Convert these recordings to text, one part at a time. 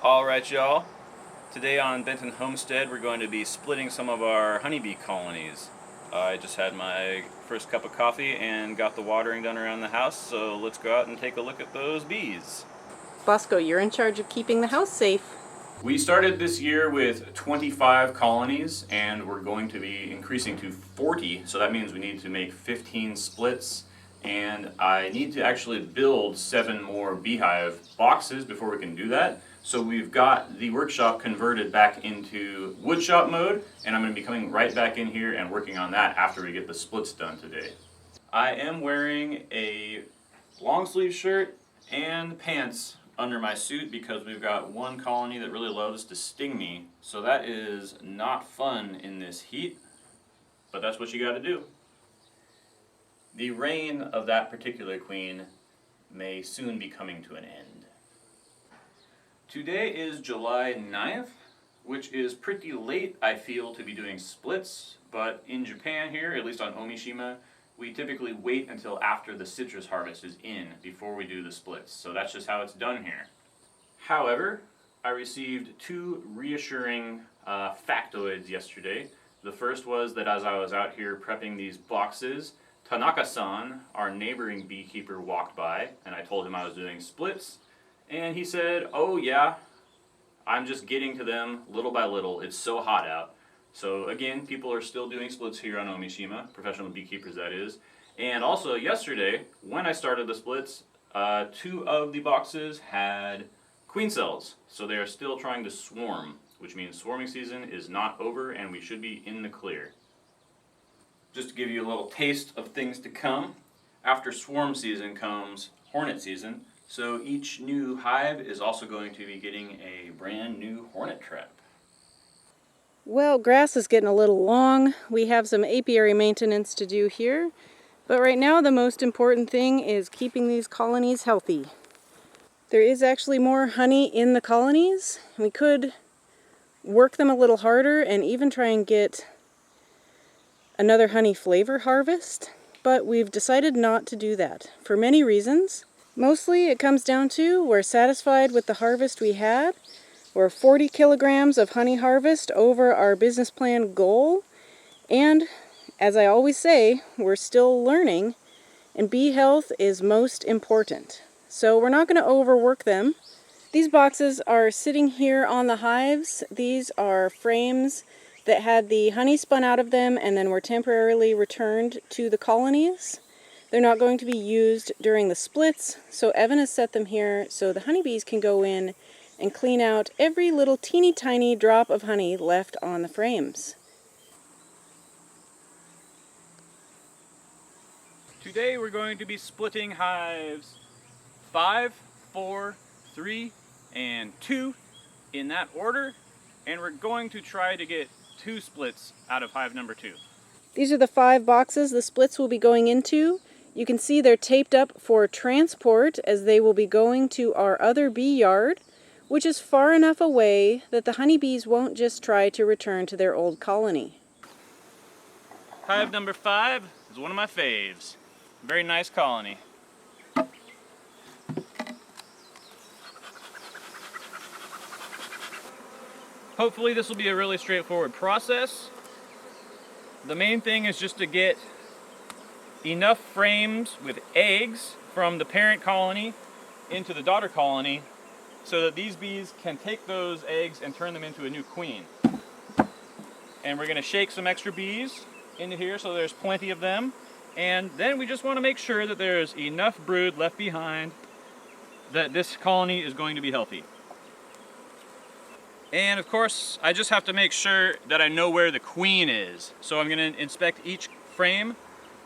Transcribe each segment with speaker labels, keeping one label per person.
Speaker 1: Alright y'all, today on Benton Homestead we're going to be splitting some of our honeybee colonies. I just had my first cup of coffee and got the watering done around the house, so let's go out and take a look at those bees.
Speaker 2: Bosco, you're in charge of keeping the house safe.
Speaker 1: We started this year with 25 colonies and we're going to be increasing to 40, so that means we need to make 15 splits, and I need to actually build 7 more beehive boxes before we can do that. So we've got the workshop converted back into woodshop mode, and I'm going to be coming right back in here and working on that after we get the splits done today. I am wearing a long sleeve shirt and pants under my suit because we've got one colony that really loves to sting me, so that is not fun in this heat, but that's what you got to do. The reign of that particular queen may soon be coming to an end. Today is July 9th, which is pretty late, I feel, to be doing splits, but in Japan here, at least on Ōmishima, we typically wait until after the citrus harvest is in before we do the splits, so that's just how it's done here. However, I received 2 reassuring factoids yesterday. The first was that as I was out here prepping these boxes, Tanaka-san, our neighboring beekeeper, walked by, and I told him I was doing splits. And he said, "Oh yeah, I'm just getting to them little by little. It's so hot out." So again, people are still doing splits here on Ōmishima, professional beekeepers that is. And also yesterday, when I started the splits, 2 of the boxes had queen cells. So they are still trying to swarm, which means swarming season is not over and we should be in the clear. Just to give you a little taste of things to come, after swarm season comes hornet season. So each new hive is also going to be getting a brand new hornet trap.
Speaker 2: Well, grass is getting a little long. We have some apiary maintenance to do here. But right now the most important thing is keeping these colonies healthy. There is actually more honey in the colonies. We could work them a little harder and even try and get another honey flavor harvest. But we've decided not to do that for many reasons. Mostly it comes down to we're satisfied with the harvest we had. We're 40 kilograms of honey harvest over our business plan goal. And as I always say, we're still learning, and bee health is most important. So we're not going to overwork them. These boxes are sitting here on the hives. These are frames that had the honey spun out of them and then were temporarily returned to the colonies. They're not going to be used during the splits, so Evan has set them here so the honeybees can go in and clean out every little teeny tiny drop of honey left on the frames.
Speaker 1: Today we're going to be splitting hives 5, 4, 3, and 2 in that order, and we're going to try to get 2 splits out of hive number 2.
Speaker 2: These are the 5 boxes the splits will be going into. You can see they're taped up for transport as they will be going to our other bee yard, which is far enough away that the honeybees won't just try to return to their old colony.
Speaker 1: Hive number 5 is one of my faves. Very nice colony. Hopefully this will be a really straightforward process. The main thing is just to get enough frames with eggs from the parent colony into the daughter colony so that these bees can take those eggs and turn them into a new queen. And we're going to shake some extra bees into here so there's plenty of them. And then we just want to make sure that there's enough brood left behind that this colony is going to be healthy. And of course, I just have to make sure that I know where the queen is. So I'm going to inspect each frame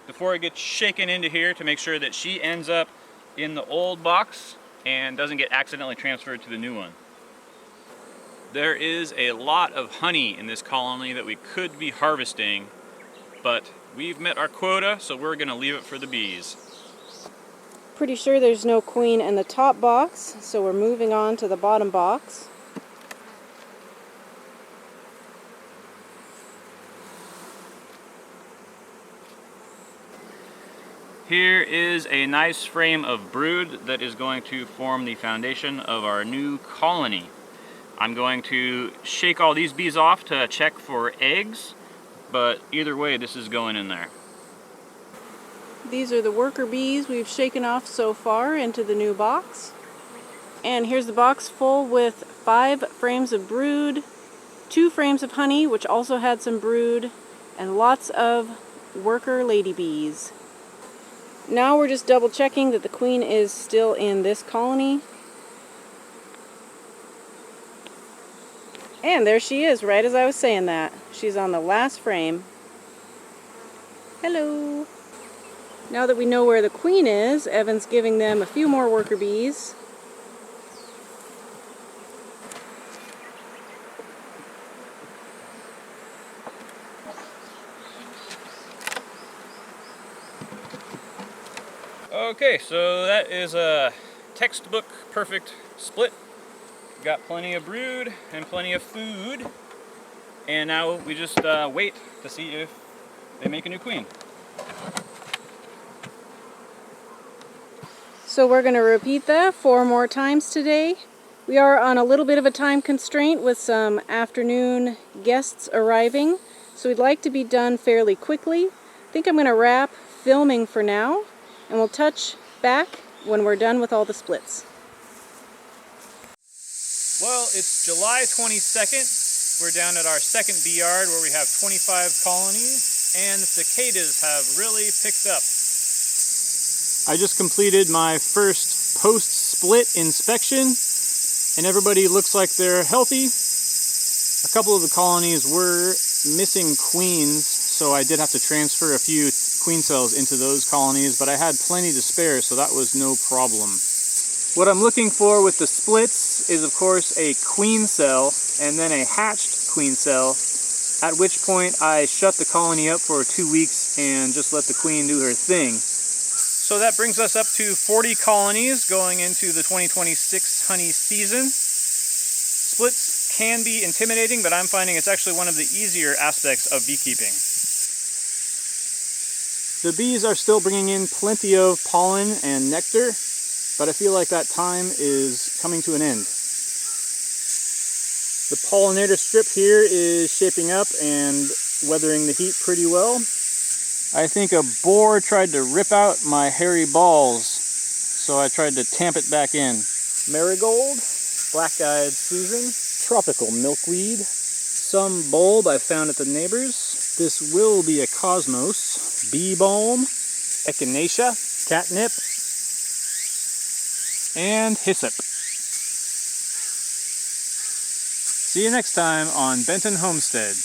Speaker 1: before it gets shaken into here to make sure that she ends up in the old box and doesn't get accidentally transferred to the new one. There is a lot of honey in this colony that we could be harvesting, but we've met our quota, so we're going to leave it for the bees.
Speaker 2: Pretty sure there's no queen in the top box, so we're moving on to the bottom box.
Speaker 1: Here is a nice frame of brood that is going to form the foundation of our new colony. I'm going to shake all these bees off to check for eggs, but either way, this is going in there.
Speaker 2: These are the worker bees we've shaken off so far into the new box. And here's the box full with 5 frames of brood, 2 frames of honey, which also had some brood, and lots of worker ladybees. Now we're just double checking that the queen is still in this colony. And there she is, right as I was saying that. She's on the last frame. Hello. Now that we know where the queen is, Evan's giving them a few more worker bees.
Speaker 1: Okay, so that is a textbook perfect split. Got plenty of brood and plenty of food, and now we just wait to see if they make a new queen.
Speaker 2: So we're going to repeat that 4 more times today. We are on a little bit of a time constraint with some afternoon guests arriving, so we'd like to be done fairly quickly. I think I'm going to wrap filming for now, and we'll touch back when we're done with all the splits.
Speaker 1: Well, it's July 22nd. We're down at our second bee yard where we have 25 colonies, and the cicadas have really picked up. I just completed my first post-split inspection, and everybody looks like they're healthy. A couple of the colonies were missing queens, so I did have to transfer a few queen cells into those colonies, but I had plenty to spare, so that was no problem. What I'm looking for with the splits is, of course, a queen cell and then a hatched queen cell, at which point I shut the colony up for 2 weeks and just let the queen do her thing. So that brings us up to 40 colonies going into the 2026 honey season. Splits can be intimidating, but I'm finding it's actually one of the easier aspects of beekeeping. The bees are still bringing in plenty of pollen and nectar, but I feel like that time is coming to an end. The pollinator strip here is shaping up and weathering the heat pretty well. I think a boar tried to rip out my hairy balls, so I tried to tamp it back in. Marigold, black-eyed Susan, tropical milkweed, some bulb I found at the neighbor's. This will be a cosmos, bee balm, echinacea, catnip, and hyssop. See you next time on Benton Homestead.